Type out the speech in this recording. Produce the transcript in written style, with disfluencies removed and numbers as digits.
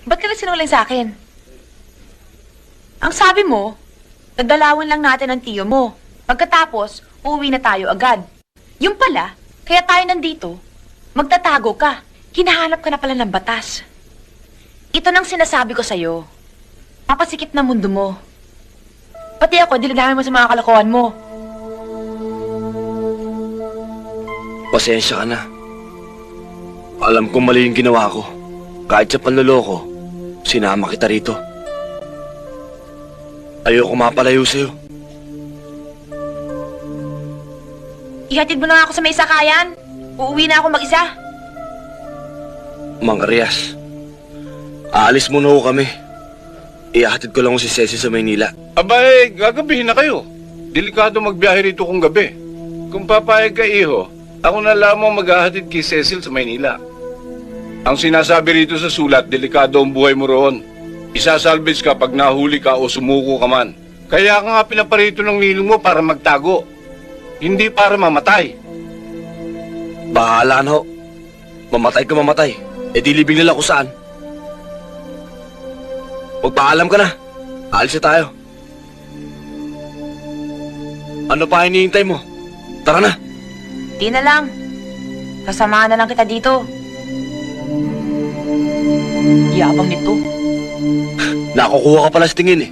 Ba't ka nagsinungaling sa akin? Ang sabi mo, nagdalawan lang natin ang tiyo mo. Pagkatapos, uuwi na tayo agad. Yung pala, kaya tayo nandito, magtatago ka. Hinahanap ka na pala ng batas. Ito nang sinasabi ko sa'yo. Mapasikip na mundo mo. Pati ako, dinadami mo sa mga kalokohan mo. Pasensya ka na. Alam kong mali yung ginawa ko. Kahit sa panloloko, sinama kita rito. Ayoko mapalayo sa'yo. Ihatid mo na nga ako sa may sakayan. Uuwi na ako mag-isa. Mang Arias, aalis muna ho kami. Ihahatid ko lang si Cecil sa Maynila. Abay, gagabihin na kayo. Delikado magbiyahe rito kung gabi. Kung papayag ka, iho, ako na lamang maghahatid kay Cecil sa Maynila. Ang sinasabi rito sa sulat, delikado ang buhay mo roon. Isasalvage ka pag nahuli ka o sumuko ka man. Kaya ka nga pinaparito ng ninong mo para magtago. Hindi para mamatay. Bahala na ho. Mamatay ka mamatay. E di libing nila kung saan. Magpaalam ka na. Alis na tayo. Ano pa hinihintay mo? Tara na. Di na lang. Sasamahan na lang kita dito. Yabang nito. Nakukuha ka pala sa tingin eh.